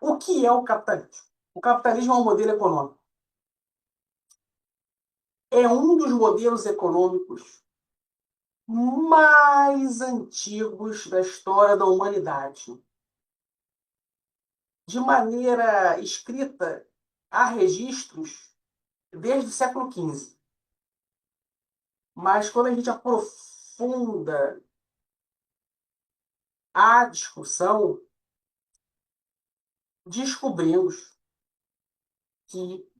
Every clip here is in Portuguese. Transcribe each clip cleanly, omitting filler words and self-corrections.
O que é o capitalismo? O capitalismo é um modelo econômico. É um dos modelos econômicos mais antigos da história da humanidade. De maneira escrita, há registros desde o século XV. Mas quando a gente aprofunda a discussão, descobrimos que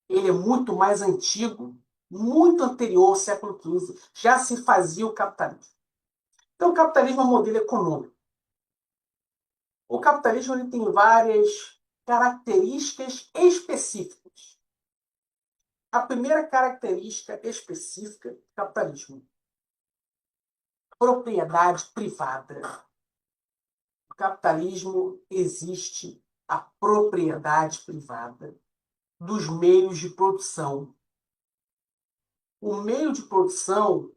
ele é muito mais antigo, muito anterior ao século XV. Já se fazia o capitalismo. Então, o capitalismo é um modelo econômico. O capitalismo ele tem várias características específicas. A primeira característica específica do capitalismo: propriedade privada. No capitalismo existe a propriedade privada dos meios de produção. O meio de produção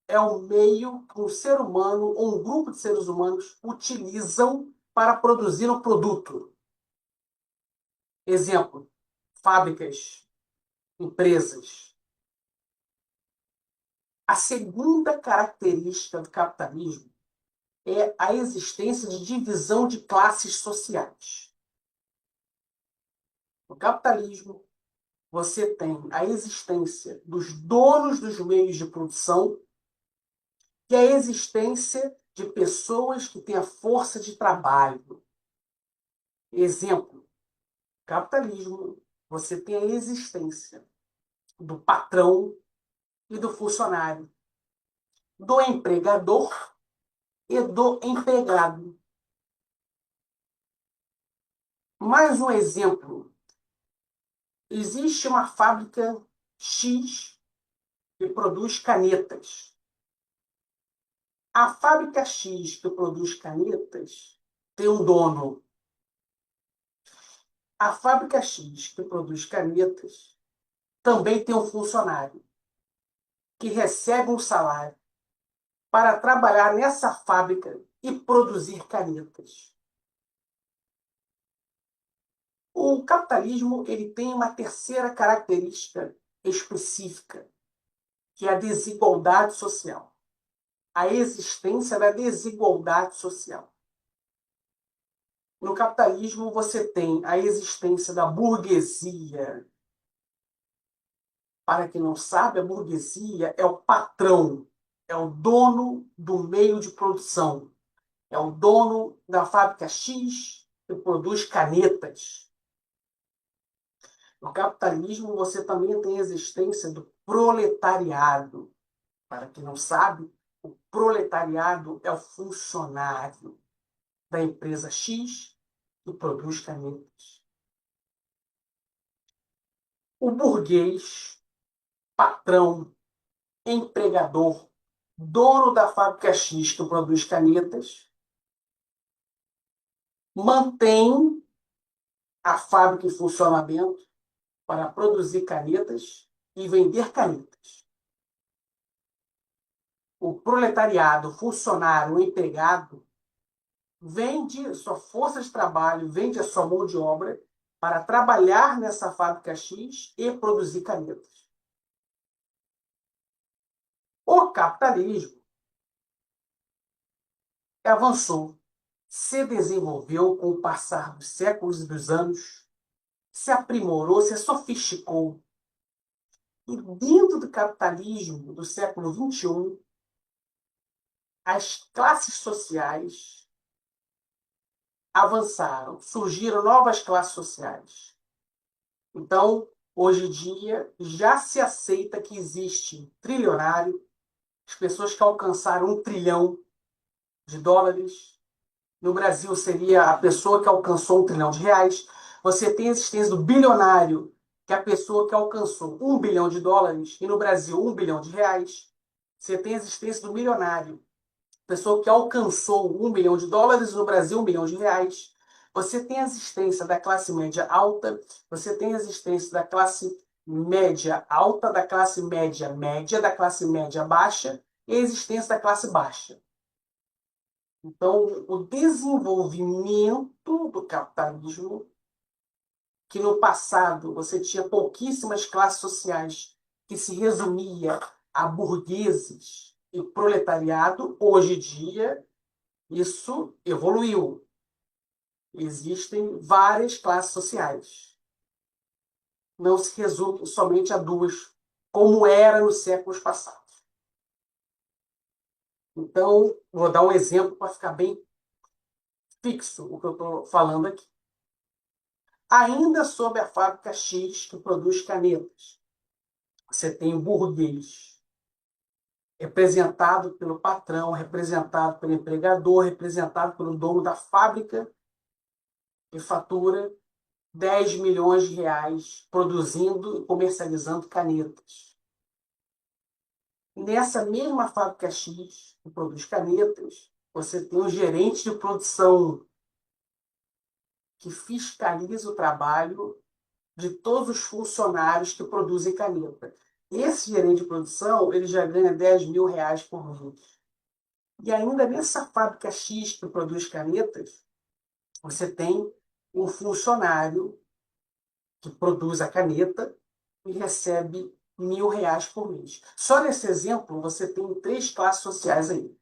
é o meio que um ser humano ou um grupo de seres humanos utilizam para produzir um produto. Exemplo: fábricas, empresas. A segunda característica do capitalismo é a existência de divisão de classes sociais. No capitalismo, você tem a existência dos donos dos meios de produção e a existência de pessoas que têm a força de trabalho. Exemplo: capitalismo, você tem a existência do patrão e do funcionário, do empregador e do empregado. Mais um exemplo: existe uma fábrica X que produz canetas. A fábrica X que produz canetas tem um dono. A fábrica X que produz canetas também tem um funcionário que recebe um salário para trabalhar nessa fábrica e produzir canetas. O capitalismo ele tem uma terceira característica específica, que é a desigualdade social. A existência da desigualdade social. No capitalismo, você tem a existência da burguesia. Para quem não sabe, a burguesia é o patrão, é o dono do meio de produção, é o dono da fábrica X que produz canetas. No capitalismo, você também tem a existência do proletariado. Para quem não sabe, o proletariado é o funcionário da empresa X que produz canetas. O burguês, patrão, empregador, dono da fábrica X que produz canetas, mantém a fábrica em funcionamento para produzir canetas e vender canetas. O proletariado, o funcionário, o empregado, vende sua força de trabalho, vende a sua mão de obra para trabalhar nessa fábrica X e produzir canetas. O capitalismo avançou, se desenvolveu com o passar dos séculos e dos anos, se aprimorou, se sofisticou. E dentro do capitalismo do século XXI, as classes sociais avançaram, surgiram novas classes sociais. Então, hoje em dia, já se aceita que existe trilionário, as pessoas que alcançaram 1 trilhão de dólares. No Brasil, seria a pessoa que alcançou 1 trilhão de reais. Você tem a existência do bilionário, que é a pessoa que alcançou 1 bilhão de dólares, e no Brasil, 1 bilhão de reais. Você tem a existência do milionário, pessoa que alcançou 1 bilhão de dólares, no Brasil, 1 bilhão de reais. Você tem a existência da classe média alta, você tem a existência da classe média alta, da classe média média, da classe média baixa e a existência da classe baixa. Então, o desenvolvimento do capitalismo, que no passado você tinha pouquíssimas classes sociais que se resumia a burgueses e proletariado, hoje em dia isso evoluiu. Existem várias classes sociais. Não se resume somente a duas, como era nos séculos passados. Então, vou dar um exemplo para ficar bem fixo o que eu estou falando aqui. Ainda sob a fábrica X que produz canetas, você tem o burguês, representado pelo patrão, representado pelo empregador, representado pelo dono da fábrica, que fatura 10 milhões de reais produzindo e comercializando canetas. Nessa mesma fábrica X, que produz canetas, você tem um gerente de produção que fiscaliza o trabalho de todos os funcionários que produzem caneta. Esse gerente de produção, ele já ganha 10 mil reais por mês. E ainda nessa fábrica X que produz canetas, você tem um funcionário que produz a caneta e recebe 1.000 reais por mês. Só nesse exemplo, você tem três classes sociais aí.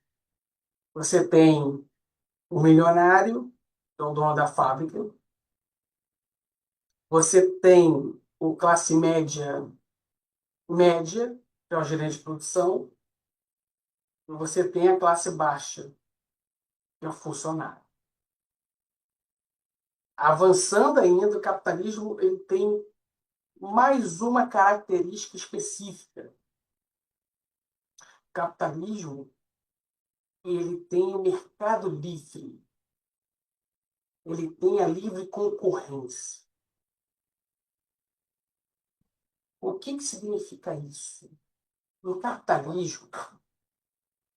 Você tem o milionário, que é o dono da fábrica. Você tem o classe média, média, que é o gerente de produção. E você tem a classe baixa, que é o funcionário. Avançando ainda, o capitalismo ele tem mais uma característica específica. O capitalismo ele tem o mercado livre, ele tem a livre concorrência. O que significa isso? No capitalismo,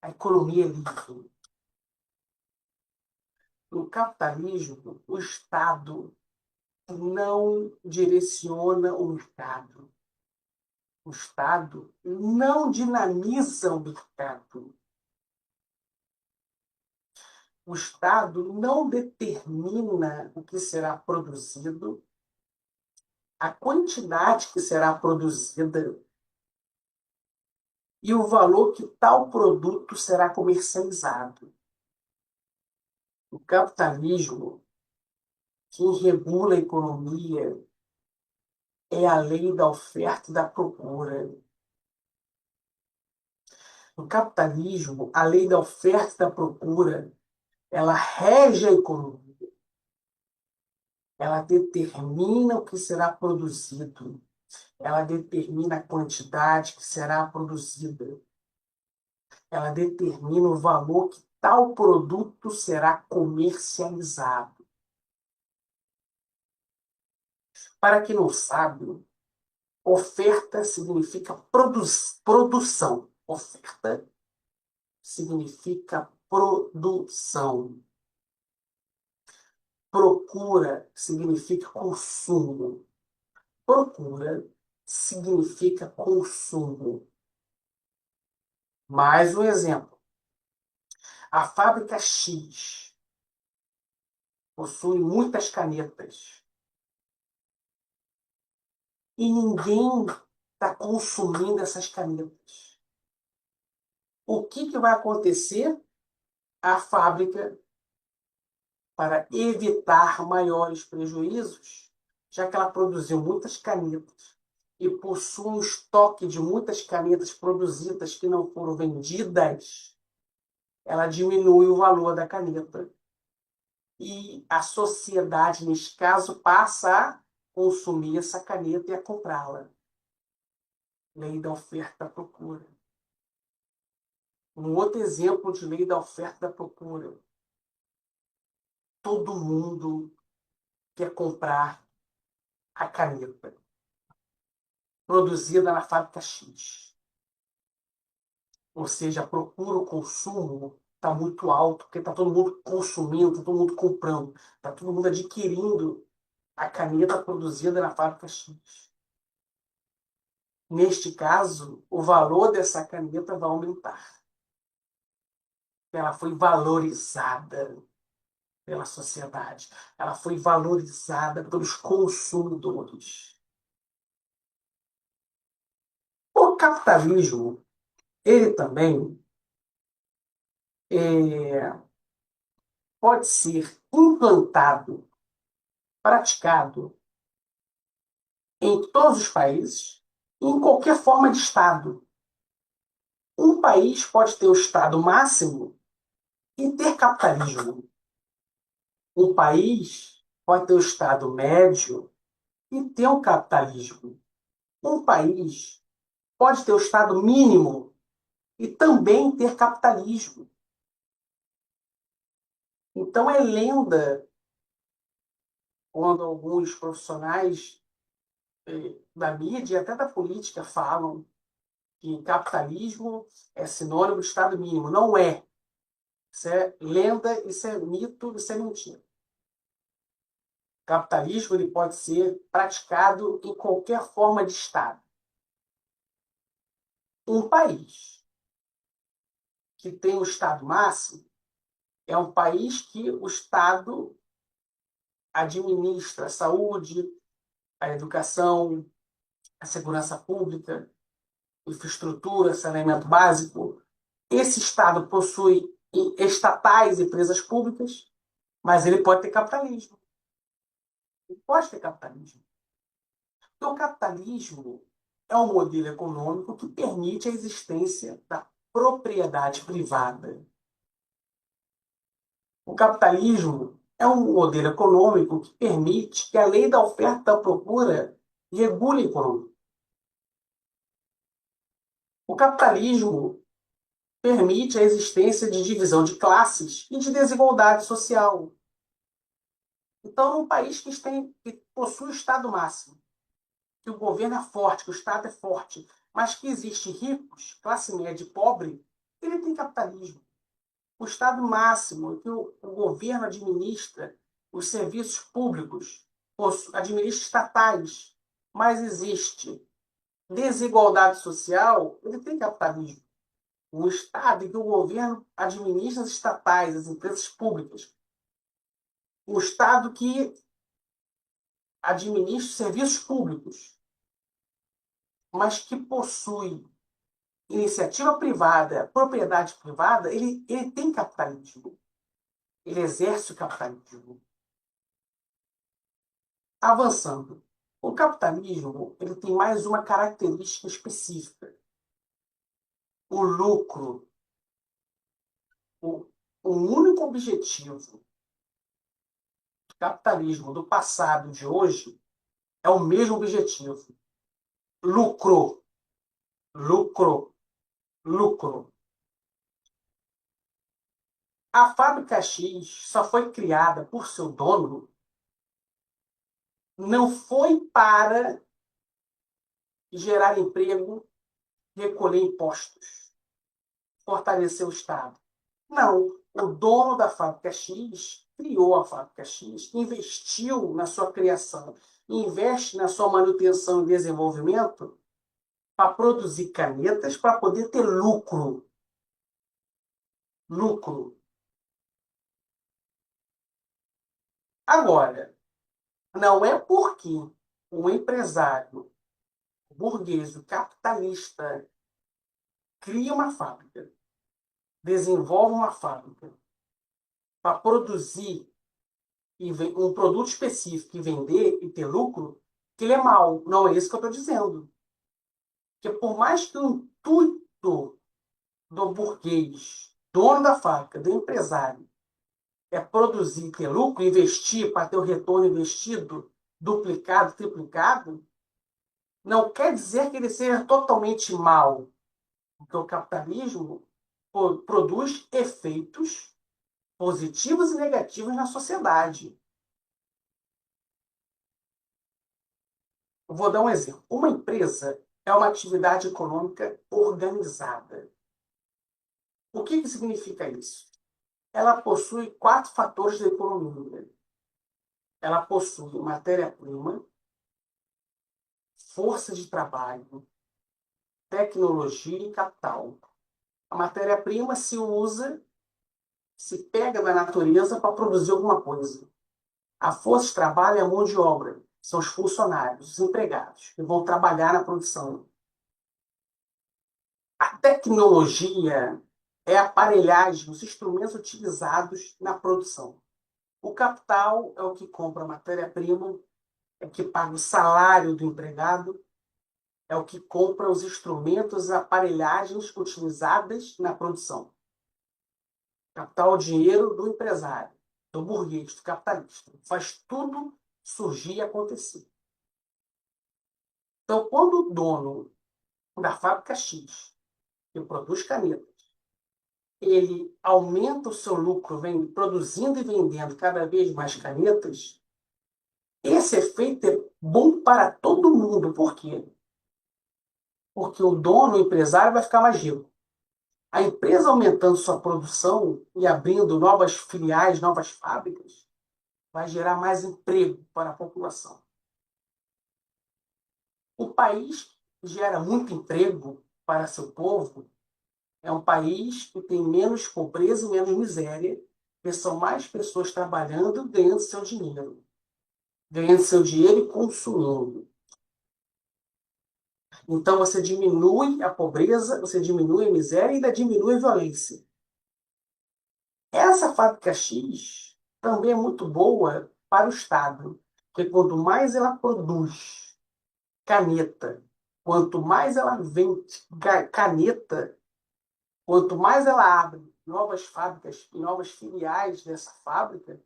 a economia é livre. No capitalismo, o Estado não direciona o mercado. O Estado não dinamiza o mercado. O Estado não determina o que será produzido, a quantidade que será produzida e o valor que tal produto será comercializado. O capitalismo, quem regula a economia, é a lei da oferta e da procura. No capitalismo, a lei da oferta e da procura, ela rege a economia. Ela determina o que será produzido. Ela determina a quantidade que será produzida. Ela determina o valor que tal produto será comercializado. Para quem não sabe, oferta significa produção. Oferta significa produção. Procura significa consumo. Procura significa consumo. Mais um exemplo. A fábrica X possui muitas canetas e ninguém está consumindo essas canetas. O que vai acontecer? A fábrica, para evitar maiores prejuízos, já que ela produziu muitas canetas e possui um estoque de muitas canetas produzidas que não foram vendidas, ela diminui o valor da caneta. E a sociedade, neste caso, passa a consumir essa caneta e a comprá-la. Lei da oferta e procura. Um outro exemplo de lei da oferta e da procura. Todo mundo quer comprar a caneta produzida na fábrica X. Ou seja, a procura, o consumo está muito alto, porque está todo mundo consumindo, está todo mundo comprando, está todo mundo adquirindo a caneta produzida na fábrica X. Neste caso, o valor dessa caneta vai aumentar. ela foi valorizada pela sociedade, ela foi valorizada pelos consumidores. O capitalismo, ele também é, pode ser implantado, praticado em todos os países, em qualquer forma de Estado. Um país pode ter o Estado máximo e ter capitalismo. Um país pode ter o Estado médio e ter um capitalismo. Um país pode ter o Estado mínimo e também ter capitalismo. Então é lenda quando alguns profissionais da mídia e até da política falam que capitalismo é sinônimo de Estado mínimo. Não é. Isso é lenda, isso é mito, isso é mentira. O capitalismo ele pode ser praticado em qualquer forma de Estado. Um país que tem o Estado máximo é um país que o Estado administra a saúde, a educação, a segurança pública, infraestrutura, saneamento básico. Esse Estado possui estatais, empresas públicas, mas ele pode ter capitalismo. Ele pode ter capitalismo. Então, o capitalismo é um modelo econômico que permite a existência da propriedade privada. O capitalismo é um modelo econômico que permite que a lei da oferta e da procura regule a economia. O capitalismo permite a existência de divisão de classes e de desigualdade social. Então, num país que possui o Estado máximo, que o governo é forte, que o Estado é forte, mas que existe ricos, classe média e pobre, ele tem capitalismo. O Estado máximo, que o governo administra os serviços públicos, administra estatais, mas existe desigualdade social, ele tem capitalismo. O Estado em que o governo administra as estatais, as empresas públicas. O Estado que administra os serviços públicos, mas que possui iniciativa privada, propriedade privada, ele tem capitalismo. Ele exerce o capitalismo. Avançando. O capitalismo ele tem mais uma característica específica. O lucro. O, o único objetivo do capitalismo do passado e de hoje é o mesmo objetivo. Lucro. Lucro. Lucro. A fábrica X só foi criada por seu dono, não foi para gerar emprego, recolher impostos, fortalecer o Estado. Não. O dono da fábrica X criou a fábrica X, investiu na sua criação, investe na sua manutenção e desenvolvimento para produzir canetas para poder ter lucro. Lucro. Agora, não é porque um empresário burguês, o capitalista, cria uma fábrica, desenvolve uma fábrica para produzir um produto específico e vender e ter lucro, que ele é mau. Não é isso que eu estou dizendo. Porque por mais que o intuito do burguês, dono da fábrica, do empresário, é produzir e ter lucro, investir para ter o retorno investido duplicado, triplicado, não quer dizer que ele seja totalmente mau. Porque o capitalismo produz efeitos positivos e negativos na sociedade. Vou dar um exemplo. Uma empresa é uma atividade econômica organizada. O que significa isso? Ela possui quatro fatores da economia. Ela possui matéria-prima, força de trabalho, tecnologia e capital. A matéria-prima se usa se pega da natureza para produzir alguma coisa. A força de trabalho é a mão de obra, são os funcionários, os empregados, que vão trabalhar na produção. A tecnologia é a aparelhagem, os instrumentos utilizados na produção. O capital é o que compra a matéria-prima, é o que paga o salário do empregado, é o que compra os instrumentos e aparelhagens utilizadas na produção. Capital é o dinheiro do empresário, do burguês, do capitalista. Faz tudo surgir e acontecer. Então, quando o dono da fábrica X, que produz canetas, ele aumenta o seu lucro, vem produzindo e vendendo cada vez mais canetas, esse efeito é bom para todo mundo. Por quê? Porque o dono, o empresário, vai ficar mais rico. A empresa aumentando sua produção e abrindo novas filiais, novas fábricas, vai gerar mais emprego para a população. O país que gera muito emprego para seu povo é um país que tem menos pobreza e menos miséria, porque são mais pessoas trabalhando, ganhando seu dinheiro. Ganhando seu dinheiro e consumindo. Então você diminui a pobreza, você diminui a miséria e ainda diminui a violência. Essa fábrica X também é muito boa para o Estado, porque quanto mais ela produz caneta, quanto mais ela vende caneta, quanto mais ela abre novas fábricas e novas filiais dessa fábrica,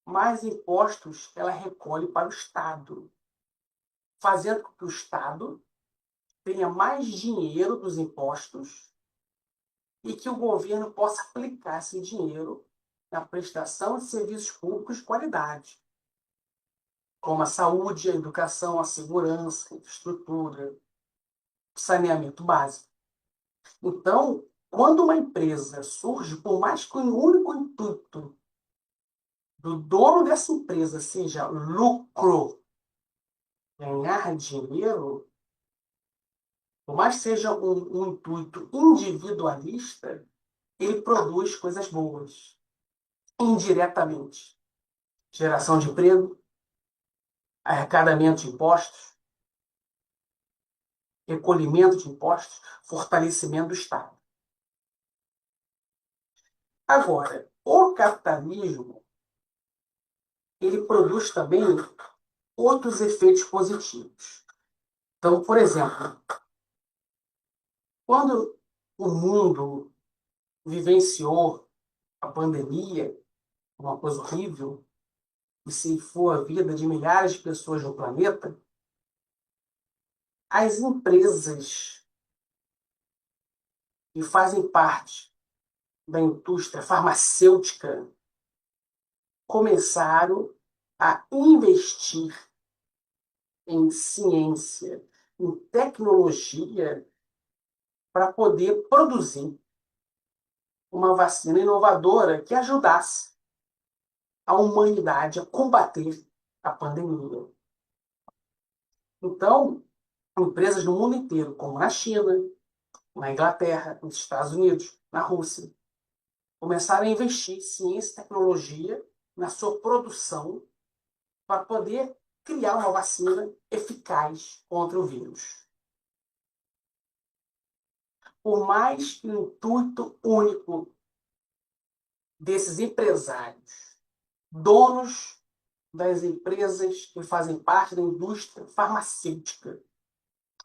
mais impostos ela recolhe para o Estado, fazendo com que o Estado tenha mais dinheiro dos impostos e que o governo possa aplicar esse dinheiro na prestação de serviços públicos de qualidade, como a saúde, a educação, a segurança, a infraestrutura, o saneamento básico. Então, quando uma empresa surge, por mais que o único intuito do dono dessa empresa seja lucro, ganhar dinheiro, por mais que seja um intuito individualista, ele produz coisas boas, indiretamente. Geração de emprego, arrecadamento de impostos, recolhimento de impostos, fortalecimento do Estado. Agora, o capitalismo, ele produz também outros efeitos positivos. Então, por exemplo, quando o mundo vivenciou a pandemia, uma coisa horrível, que ceifou a vida de milhares de pessoas no planeta, as empresas que fazem parte da indústria farmacêutica começaram a investir em ciência, em tecnologia, para poder produzir uma vacina inovadora que ajudasse a humanidade a combater a pandemia. Então, empresas no mundo inteiro, como na China, na Inglaterra, nos Estados Unidos, na Rússia, começaram a investir em ciência e tecnologia na sua produção para poder criar uma vacina eficaz contra o vírus. Por mais que o intuito único desses empresários, donos das empresas que fazem parte da indústria farmacêutica,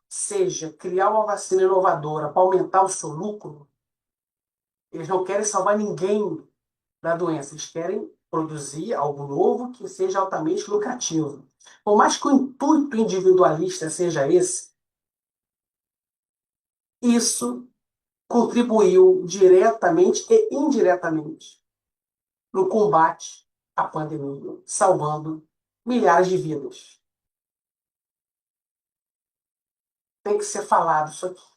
seja criar uma vacina inovadora para aumentar o seu lucro, eles não querem salvar ninguém da doença, eles querem produzir algo novo que seja altamente lucrativo. Por mais que o intuito individualista seja esse, isso contribuiu diretamente e indiretamente no combate à pandemia, salvando milhares de vidas. Tem que ser falado isso aqui.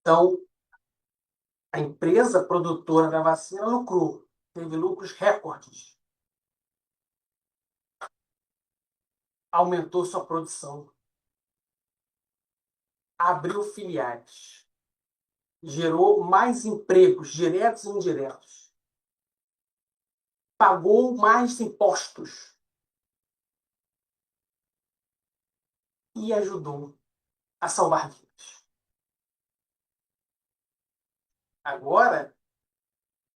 Então, a empresa produtora da vacina lucrou, teve lucros recordes, aumentou sua produção, abriu filiais, gerou mais empregos diretos e indiretos, pagou mais impostos e ajudou a salvar vidas. Agora,